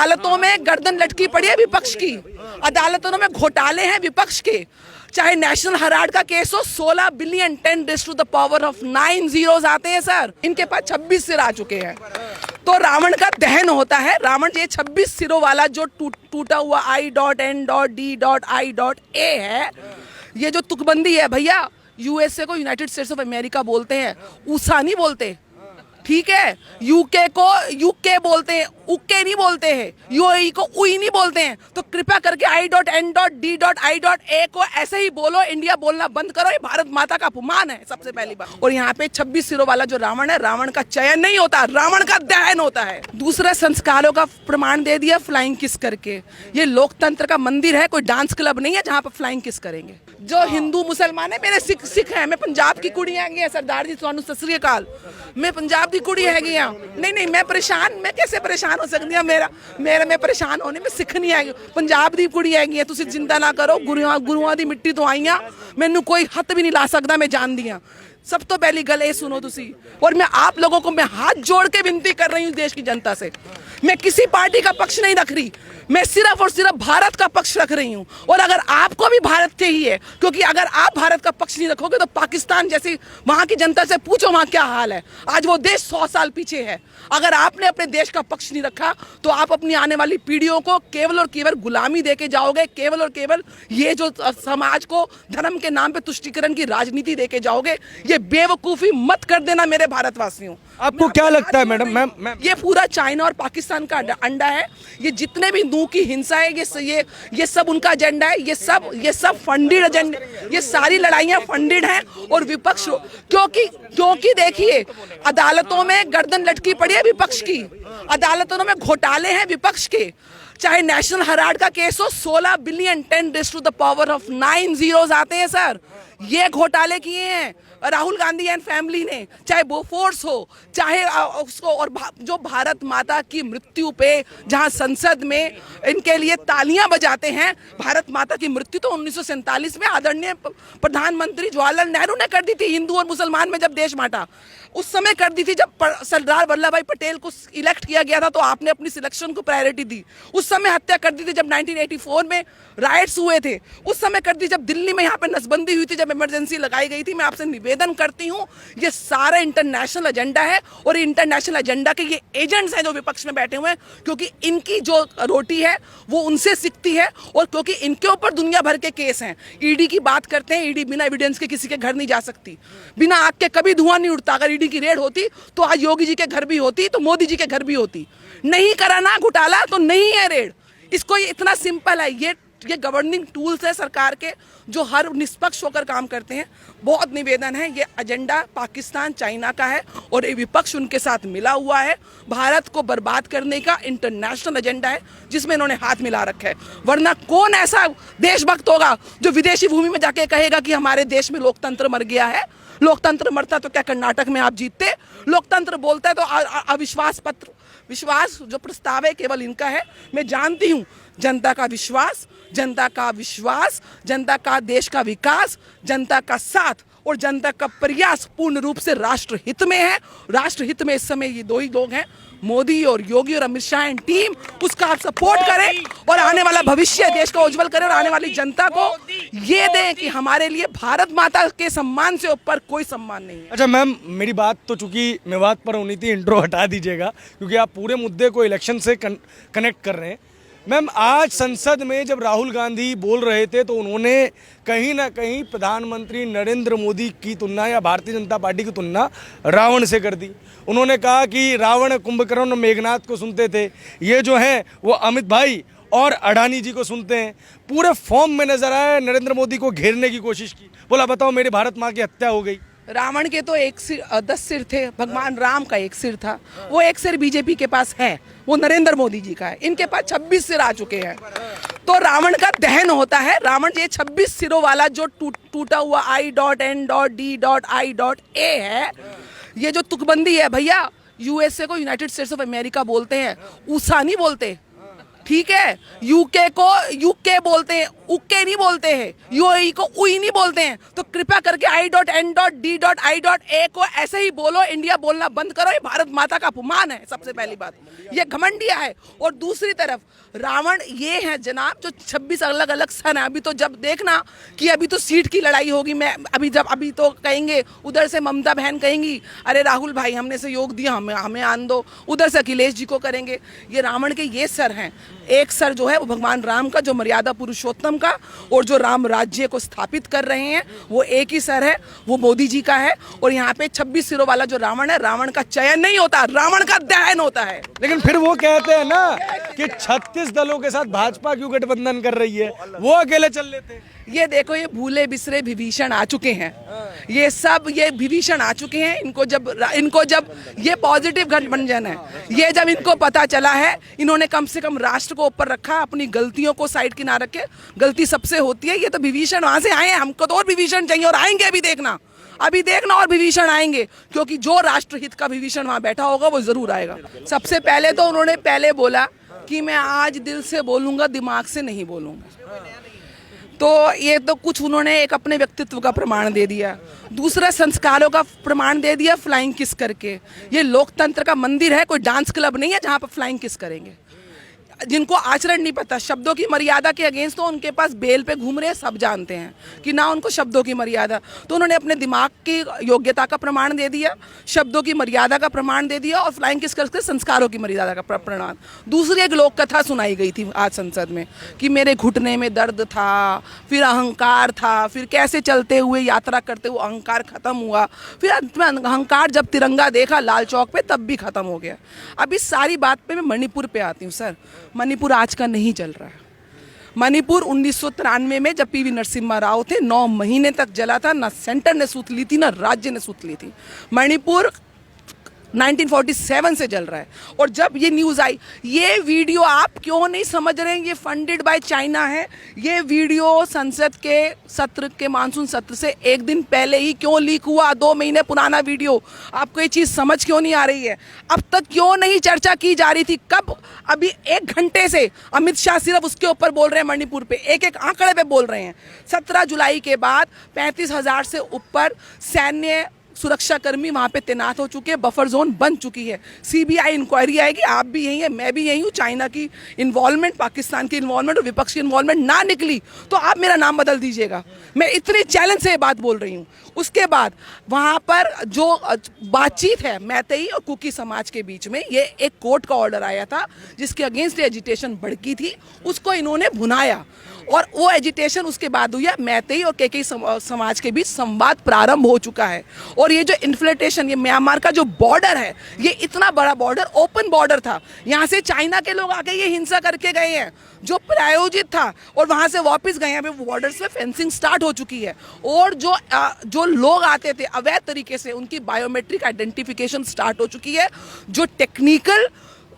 अदालतों में गर्दन लटकी पड़ी है विपक्ष की, अदालतों में घोटाले हैं विपक्ष के। चाहे नेशनल हेराल्ड का केस हो, 16 billion 10 raise to the power of 9 zeros आते हैं सर। इनके पास 26 सिर आ चुके हैं। तो रावण का दहन होता है। रावण ये 26 सिरों वाला जो टूटा हुआ I.N.D.I.A है, ये जो तुकबंदी है भैया, यूएसए को यूनाइटेड स्टेट्स ऑफ अमेरिका बोलते हैं, ऊसा नहीं बोलते, ठीक है। यूके को यूके बोलते हैं, उके नहीं बोलते हैं। यूएई को उई नहीं बोलते हैं। तो कृपया करके I.N.D.I.A को ऐसे ही बोलो, इंडिया बोलना बंद करो। ये भारत माता का अपमान है सबसे पहली बात। और यहाँ पे 26 सिरों वाला जो रावण है, रावण का चयन नहीं होता, रावण का दहन होता है। दूसरे संस्कारों का प्रमाण दे दिया फ्लाइंग किस करके। ये लोकतंत्र का मंदिर है, कोई डांस क्लब नहीं है जहाँ पे फ्लाइंग किस करेंगे। जो हिंदू मुसलमान है, मेरे सिख है, मैं पंजाब की कुड़ी है सरदार जी, तुहानू सत श्री अकाल, मैं पंजाब की कुड़ी है। नहीं, मैं परेशान, मैं कैसे परेशान हो सकती हूँ? मेरा मैं परेशान होने में सिख नहीं है, पंजाब की कुड़ी है। तुसी चिंता ना करो, गुरुआं दी मिट्टी तो आईयां, मैनू कोई हथ भी नहीं ला सकता, मैं जान दियां। सब तो पहली गल ये सुनो तुसी, और मैं आप लोगों को मैं हाथ जोड़ के विनती कर रही हूँ देश की जनता से, मैं किसी पार्टी का पक्ष नहीं रख रही, मैं सिर्फ और सिर्फ भारत का पक्ष रख रही हूँ। और अगर आपको भी भारत चाहिए है, क्योंकि अगर आप भारत का पक्ष नहीं रखोगे तो पाकिस्तान जैसी वहां की जनता से पूछो वहां क्या हाल है। आज वो देश 100 साल पीछे है। अगर आपने अपने देश का पक्ष नहीं रखा तो आप अपनी आने वाली पीढ़ियों को केवल और केवल गुलामी देके जाओगे, केवल और केवल ये जो समाज को धर्म के नाम पे तुष्टीकरण की राजनीति देके जाओगे। ये बेवकूफी मत कर देना मेरे भारतवासियों। आपको क्या लगता है मैडम? मैम ये पूरा चाइना और पाकिस्तान का अंडा है। ये जितने भी नू की हिंसा है, ये सब उनका एजेंडा है। ये सब फंडेड एजेंडा, ये सारी लड़ाइयां फंडेड हैं। और विपक्ष, क्योंकि देखिए अदालतों में गर्दन लटकी पड़ी है विपक्ष की, अदालतों में घोटाले हैं विपक्ष के। चाहे नेशनल हेराल्ड का केस हो, 16 billion 10 raise to the power of 9 zeros आते हैं सर। ये घोटाले किए हैं राहुल गांधी एंड फैमिली ने। चाहे बोफोर्स हो, चाहे उसको, और जो भारत माता की मृत्यु पे जहां संसद में इनके लिए तालियां बजाते हैं। भारत माता की मृत्यु तो 1947 में आदरणीय प्रधानमंत्री जवाहरलाल नेहरू ने कर दी थी, हिंदू और मुसलमान में जब देश बांटा उस समय कर दी थी। जब सरदार वल्लभ भाई पटेल को इलेक्ट किया गया था तो आपने अपनी सिलेक्शन को प्रायोरिटी दी। उस समय हत्या कर दी थी जब 1984 में राइट्स हुए थे, उस समय कर दी जब दिल्ली में यहाँ पे नसबंदी हुई थी, जब इमरजेंसी लगाई गई थी। मैं आपसे निवेदन करती हूँ, ये सारा इंटरनेशनल एजेंडा है और इंटरनेशनल एजेंडा के ये एजेंट्स हैं जो विपक्ष में बैठे हुए हैं, क्योंकि इनकी जो रोटी है वो उनसे सिकती है। और क्योंकि इनके ऊपर दुनिया भर के केस हैं। ईडी की बात करते हैं, ईडी बिना एविडेंस के किसी के घर नहीं जा सकती, बिना आग के कभी धुआं नहीं उड़ता। अगर ईडी की रेड होती तो आज योगी जी के घर भी होती, तो मोदी जी के घर भी होती। नहीं करा ना घोटाला तो नहीं है रेड। इसको ये इतना सिंपल है। ये गवर्निंग टूल्स है सरकार के जो हर निष्पक्ष होकर काम करते हैं। बहुत निवेदन है, ये एजेंडा पाकिस्तान चाइना का है और ये विपक्ष उनके साथ मिला हुआ है। भारत को बर्बाद करने का इंटरनेशनल एजेंडा है जिसमें इन्होंने हाथ मिला रखा है। वरना कौन ऐसा देशभक्त होगा जो विदेशी भूमि में जाके कहेगा कि हमारे देश में लोकतंत्र मर गया है। लोकतंत्र मरता तो क्या कर्नाटक में आप जीतते? लोकतंत्र बोलता है तो अविश्वास पत्र, विश्वास जो प्रस्ताव है केवल इनका है। मैं जानती हूँ जनता का विश्वास, जनता का विश्वास, जनता का देश का विकास, जनता का साथ और जनता का प्रयास पूर्ण रूप से राष्ट्रहित में है। राष्ट्रहित में इस समय ये दो ही लोग हैं, मोदी और योगी और अमित शाह एंड टीम। उसका आप सपोर्ट करें और आने वाला भविष्य देश का उज्जवल करें और आने वाली जनता को ये दें कि हमारे लिए भारत माता के सम्मान से ऊपर कोई सम्मान नहीं है। अच्छा मैम, मेरी बात तो चूंकि मेवात पर होनी थी, इंट्रो हटा दीजिएगा क्योंकि आप पूरे मुद्दे को इलेक्शन से कनेक्ट कर रहे हैं। मैम, आज संसद में जब राहुल गांधी बोल रहे थे तो उन्होंने कहीं ना कहीं प्रधानमंत्री नरेंद्र मोदी की तुलना या भारतीय जनता पार्टी की तुलना रावण से कर दी। उन्होंने कहा कि रावण कुंभकर्ण और मेघनाथ को सुनते थे, ये जो हैं वो अमित भाई और अडानी जी को सुनते हैं। पूरे फॉर्म में नजर आया, नरेंद्र मोदी को घेरने की कोशिश की। बोला बताओ मेरी भारत माँ की हत्या हो गई। रावण के तो 10 सिर थे, भगवान राम का 1 सिर था। वो 1 सिर बीजेपी के पास है, वो नरेंद्र मोदी जी का है। इनके पास 26 सिर आ चुके हैं। तो रावण का दहन होता है। रावण ये 26 सिरों वाला जो टूटा हुआ I.N.D.I.A है, ये जो तुकबंदी है भैया, यूएसए को यूनाइटेड स्टेट्स ऑफ अमेरिका बोलते हैं, ऊसा नहीं बोलते, ठीक है, यूके को यूके बोलते हैं, उके नहीं बोलते हैं, यूएई को उई नहीं बोलते हैं। तो कृपया करके I.N.D.I.A को ऐसे ही बोलो, इंडिया बोलना बंद करो। ये भारत माता का अपमान है, सबसे पहली बात ये घमंडिया है। और दूसरी तरफ रावण ये है जनाब जो 26 अलग अलग सन है। अभी तो जब देखना कि अभी तो सीट की लड़ाई होगी, मैं अभी तो कहेंगे, उधर से ममता बहन कहेंगी अरे राहुल भाई हमने सहयोग दिया, हमें आन दो, उधर से अखिलेश जी को करेंगे। ये रावण के ये सर हैं। एक सर जो है वो भगवान राम का, जो मर्यादा पुरुषोत्तम का, और जो राम राज्य को स्थापित कर रहे हैं वो एक ही सर है, वो मोदी जी का है। और यहाँ पे 26 सिरों वाला जो रावण है, रावण का चयन नहीं होता, रावण का दहन होता है। लेकिन फिर वो कहते हैं ना कि 36 दलों के साथ भाजपा क्यों गठबंधन कर रही है, वो अकेले चल लेते। ये देखो, ये भूले बिसरे विभीषण आ चुके हैं, ये सब ये विभीषण आ चुके हैं। इनको जब ये पॉजिटिव गठबंधन है, ये जब इनको पता चला है, इन्होंने कम से कम राष्ट्र को ऊपर रखा, अपनी गलतियों को साइड किनारे रखे। गलती सबसे होती है, ये तो विभीषण वहां से आए हैं, हमको तो और विभीषण चाहिए, और आएंगे अभी देखना और विभीषण आएंगे, क्योंकि जो राष्ट्रहित का विभीषण वहां बैठा होगा वो जरूर आएगा। सबसे पहले तो उन्होंने पहले बोला कि मैं आज दिल से बोलूंगा, दिमाग से नहीं बोलूंगा। तो ये तो कुछ उन्होंने एक अपने व्यक्तित्व का प्रमाण दे दिया। दूसरा, संस्कारों का प्रमाण दे दिया फ्लाइंग किस करके। ये लोकतंत्र का मंदिर है, कोई डांस क्लब नहीं है जहां पर फ्लाइंग किस करेंगे। जिनको आचरण नहीं पता, शब्दों की मर्यादा के अगेंस्ट तो उनके पास बेल पे घूम रहे हैं, सब जानते हैं कि ना उनको शब्दों की मर्यादा। तो उन्होंने अपने दिमाग की योग्यता का प्रमाण दे दिया, शब्दों की मर्यादा का प्रमाण दे दिया, और फ्लाइंग किस करके संस्कारों की मर्यादा का प्रमाण। दूसरी एक लोक कथा सुनाई गई थी आज संसद में कि मेरे घुटने में दर्द था, फिर अहंकार था, फिर कैसे चलते हुए यात्रा करते हुए अहंकार खत्म हुआ, फिर अंत में अहंकार जब तिरंगा देखा लाल चौक पे तब भी खत्म हो गया। अब इस सारी बात पे मैं मणिपुर पे आती हूँ। सर, मणिपुर आज का नहीं चल रहा है। मणिपुर 1993 में जब पीवी नरसिम्हा राव थे 9 महीने तक जला था, ना सेंटर ने सूत ली थी ना राज्य ने सूत ली थी। मणिपुर 1947 से जल रहा है। और जब ये न्यूज़ आई, ये वीडियो आप क्यों नहीं समझ रहे हैं, ये फंडेड बाय चाइना है। ये वीडियो संसद के सत्र के मानसून सत्र से एक दिन पहले ही क्यों लीक हुआ, 2 महीने पुराना वीडियो। आपको ये चीज़ समझ क्यों नहीं आ रही है? अब तक क्यों नहीं चर्चा की जा रही थी? कब? अभी 1 घंटे से अमित शाह सिर्फ उसके ऊपर बोल रहे हैं, मणिपुर पे एक आंकड़े पे बोल रहे हैं। 17 जुलाई के बाद 35,000 से ऊपर सैन्य सुरक्षाकर्मी वहां पे तैनात हो चुके हैं, बफर जोन बन चुकी है। सीबीआई इंक्वायरी आएगी, आप भी यही है, मैं भी यही हूँ। चाइना की इन्वॉल्वमेंट, पाकिस्तान की इन्वॉल्वमेंट और विपक्ष की इन्वॉल्वमेंट ना निकली तो आप मेरा नाम बदल दीजिएगा। मैं इतने चैलेंज से ये बात बोल रही हूँ। उसके बाद वहाँ पर जो बातचीत है मैतेई और कुकी समाज के बीच में, ये एक कोर्ट का ऑर्डर आया था जिसके अगेंस्ट एजिटेशन भड़की थी, उसको इन्होंने भुनाया, और वो एजिटेशन उसके बाद हुई है। मैतेई और केकेई समाज के बीच संवाद प्रारंभ हो चुका है। और ये जो इन्फ्लेटेशन, ये म्यांमार का जो बॉर्डर है, ये इतना बड़ा बॉर्डर, ओपन बॉर्डर था, यहाँ से चाइना के लोग आके ये हिंसा करके गए हैं जो प्रायोजित था, और वहाँ से वापस गए हैं। अभी बॉर्डर्स पे फेंसिंग स्टार्ट हो चुकी है, और जो लोग आते थे अवैध तरीके से, उनकी बायोमेट्रिक आइडेंटिफिकेशन स्टार्ट हो चुकी है। जो टेक्निकल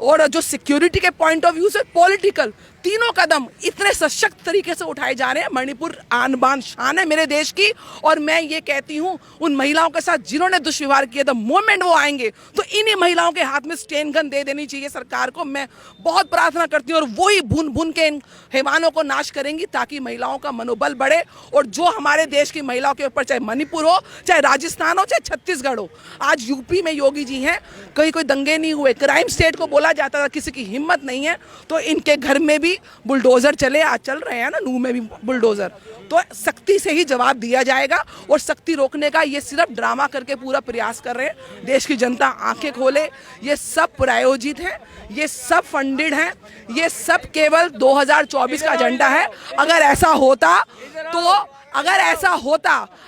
और जो सिक्योरिटी के पॉइंट ऑफ व्यू से पॉलिटिकल, तीनों कदम इतने सशक्त तरीके से उठाए जा रहे हैं। मणिपुर आन बान शान है मेरे देश की, और मैं ये कहती हूँ उन महिलाओं के साथ जिन्होंने दुष्व्यवहार किया, द मोमेंट वो आएंगे तो इन्हीं महिलाओं के हाथ में स्टेन गन दे देनी चाहिए सरकार को। मैं बहुत प्रार्थना करती हूँ, और वही भून भून के इन हैवानों को नाश करेंगी, ताकि महिलाओं का मनोबल बढ़े। और जो हमारे देश की महिलाओं के ऊपर, चाहे मणिपुर हो, चाहे राजस्थान हो, चाहे छत्तीसगढ़ हो, आज यूपी में योगी जी हैं, कहीं कोई दंगे नहीं हुए, क्राइम स्टेट को बोला जाता था, किसी की हिम्मत नहीं है, तो इनके घर में भी बुलडोजर चले, आज चल रहे हैं ना, नूह में भी बुलडोजर। तो सख्ती से ही जवाब दिया जाएगा, और सख्ती रोकने का ये सिर्फ ड्रामा करके पूरा प्रयास कर रहे हैं। देश की जनता आंखें खोले, ये सब प्रायोजित है, ये सब फंडेड है, ये सब केवल 2024 का एजेंडा है।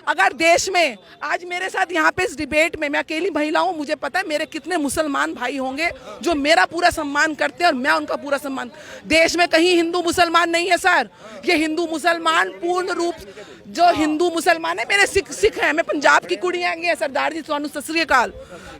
अगर देश में आज मेरे साथ यहाँ पे इस डिबेट में, मैं अकेली महिला हूँ, मुझे पता है मेरे कितने मुसलमान भाई होंगे जो मेरा पूरा सम्मान करते हैं और मैं उनका पूरा सम्मान। देश में कहीं हिंदू मुसलमान नहीं है सर, ये हिंदू मुसलमान पूर्ण रूप, जो हिंदू मुसलमान है, मेरे सिख हैं, मैं पंजाब की कुड़ी हैगी सरदार जी, ਤੁਹਾਨੂੰ ਸਤਿ ਸ੍ਰੀ ਅਕਾਲ,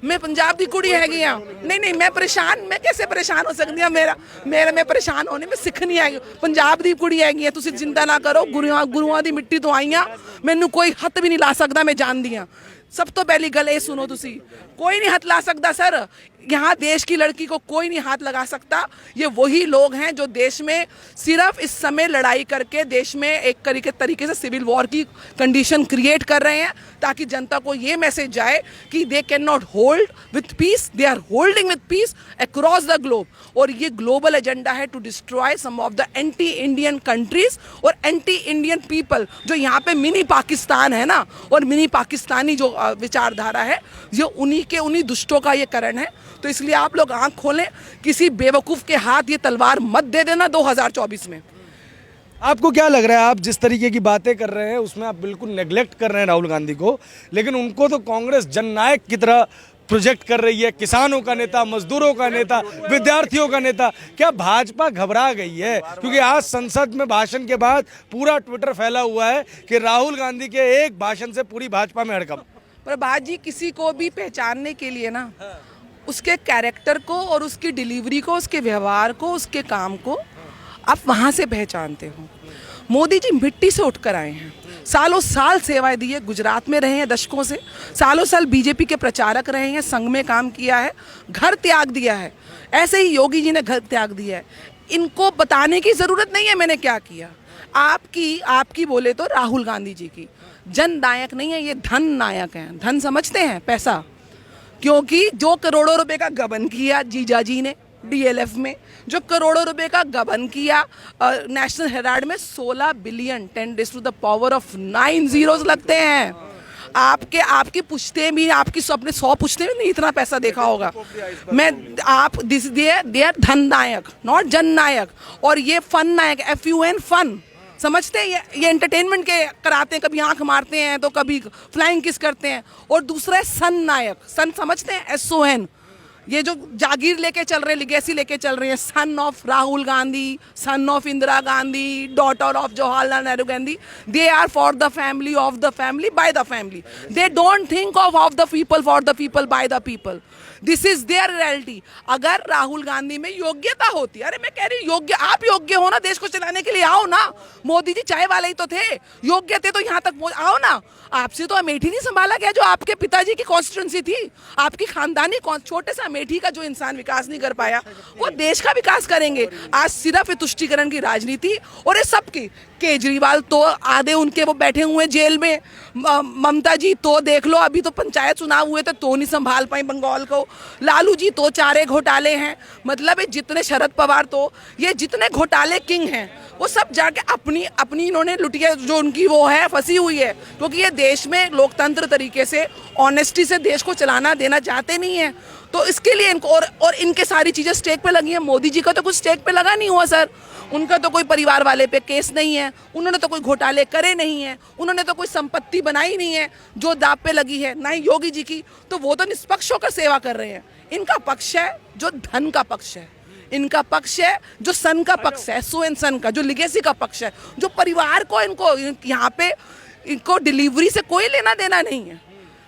मैं पंजाब की कुड़ी हैगी हाँ। नहीं मैं परेशान, मैं कैसे परेशान हो सकती हूँ? मेरा मैं परेशान होने में सिख नहीं हैगी, पंजाब की कुड़ी हैगी है। तुसी चिंता ना करो, गुरुआं दी मिट्टी तो आई हाँ, मैनू कोई हथ भी नहीं ला सकता, मैं जानदी हाँ। सब तो पहली गल ये सुनो, तुसी कोई नहीं हथ ला सकता सर। यहाँ देश की लड़की को कोई नहीं हाथ लगा सकता। ये वही लोग हैं जो देश में सिर्फ इस समय लड़ाई करके देश में एक तरीके से सिविल वॉर की कंडीशन क्रिएट कर रहे हैं, ताकि जनता को ये मैसेज जाए कि they can not hold with peace, they are holding with peace across the globe. और ये ग्लोबल एजेंडा है to destroy some of the anti Indian countries और एंटी इंडियन पीपल, जो यहाँ पे मिनी पाकिस्तान है ना, और मिनी पाकिस्तानी जो विचारधारा है, ये उन्हीं दुष्टों का ये करण है। तो इसलिए आप लोग आंख खोलें, किसी बेवकूफ़ के हाथ ये तलवार मत दे देना 2024 में। आपको क्या लग रहा है, आप जिस तरीके की बातें कर रहे हैं उसमें आप बिल्कुल नेग्लेक्ट कर रहे हैं राहुल गांधी को, लेकिन उनको तो कांग्रेस जननायक की तरह प्रोजेक्ट कर रही है, किसानों का नेता, मजदूरों का नेता, विद्यार्थियों का नेता। क्या भाजपा घबरा गई है? क्योंकि आज संसद में भाषण के बाद पूरा ट्विटर फैला हुआ है कि राहुल गांधी के एक भाषण से पूरी भाजपा में हड़कंप। प्रभात जी, किसी को भी पहचानने के लिए ना उसके कैरेक्टर को और उसकी डिलीवरी को, उसके व्यवहार को, उसके काम को आप वहाँ से पहचानते हो। मोदी जी मिट्टी से उठकर आए हैं, सालों साल सेवाएं दी है, गुजरात में रहे हैं दशकों से, सालों साल बीजेपी के प्रचारक रहे हैं, संघ में काम किया है, घर त्याग दिया है। ऐसे ही योगी जी ने घर त्याग दिया है। इनको बताने की ज़रूरत नहीं है मैंने क्या किया। आपकी बोले तो राहुल गांधी जी की जन नायक नहीं है, ये धन नायक हैं। धन समझते हैं, पैसा, क्योंकि जो करोड़ों रुपए का गबन किया जीजा जी ने डीएलएफ में, जो करोड़ों रुपए का गबन किया नेशनल हेराल्ड में, 16 billion 10 to the power of 9 zeros लगते हैं। आपकी पुश्ते भी, आपकी अपने 100 पुश्ते भी नहीं इतना पैसा देखा होगा। दे आर धन नायक, नॉट जन नायक। और ये फन नायक, FUN फन, समझते हैं? ये एंटरटेनमेंट के कराते हैं, कभी आंख मारते हैं तो कभी फ्लाइंग किस करते हैं। और दूसरा है सन नायक, सन समझते हैं? SON, ये जो जागीर लेके चल रहे हैं, लिगेसी लेके चल रहे हैं, son of Rahul Gandhi, son of Indira Gandhi, daughter of Jawaharlal Nehru Gandhi. They are for the family, of the family, by the family. They don't think of the people, for the people, by the people. This is their reality. अगर राहुल गांधी में योग्यता होती, अरे मैं कह रही योग्य, आप योग्य हो ना देश को चलाने के लिए, आओ ना। मोदी जी चाय वाले ही तो थे, योग्य थे तो यहाँ तक आओ ना। आपसे तो अमेठी नहीं संभाला गया, जो आपके पिताजी की कॉन्स्टिट्यूंसी थी, आपकी खानदानी छोटे से अमेठी का जो इंसान विकास नहीं कर पाया, वो देश का विकास करेंगे। आज सिर्फ तुष्टीकरण की राजनीति, और ये सबकी, केजरीवाल तो आधे उनके वो बैठे हुए जेल में, ममता जी तो देख लो, अभी तो पंचायत चुनाव हुए थे तो नहीं संभाल पाई बंगाल को, लालू जी तो 4 घोटाले हैं। मतलब जितने शरद पवार, तो ये जितने घोटाले किंग हैं, वो सब जाके अपनी इन्होंने लुटिया, जो उनकी वो है फंसी हुई है। क्योंकि ये देश में लोकतंत्र तरीके से, ऑनेस्टी से देश को चलाना देना चाहते नहीं है। तो इसके लिए इनको और इनके सारी चीज़ें स्टेक पे लगी हैं। मोदी जी का तो कुछ स्टेक पे लगा नहीं हुआ सर, उनका तो कोई परिवार वाले पे केस नहीं है, उन्होंने तो कोई घोटाले करे नहीं है, उन्होंने तो कोई संपत्ति बनाई नहीं है जो दाव पे लगी है, ना ही योगी जी की। तो वो तो निष्पक्ष होकर सेवा कर रहे हैं। इनका पक्ष है जो धन का पक्ष है, इनका पक्ष है जो सन का पक्ष है, SON सन का, जो लिगेसी का पक्ष है, जो परिवार को, इनको यहाँ पे इनको डिलीवरी से कोई लेना देना नहीं है।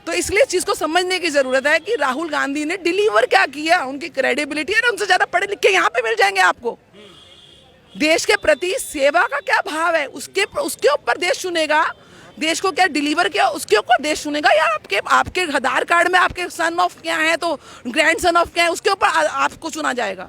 तो इसलिए इस चीज़ को समझने की ज़रूरत है कि राहुल गांधी ने डिलीवर क्या किया, उनकी क्रेडिबिलिटी है, उनसे ज़्यादा पढ़े लिखे यहाँ पे मिल जाएंगे आपको। देश के प्रति सेवा का क्या भाव है, उसके ऊपर देश चुनेगा। देश को क्या डिलीवर किया, उसके ऊपर देश चुनेगा। या आपके आधार कार्ड में आपके सन ऑफ क्या है, तो ग्रैंड सन ऑफ क्या है, उसके ऊपर आपको चुना जाएगा।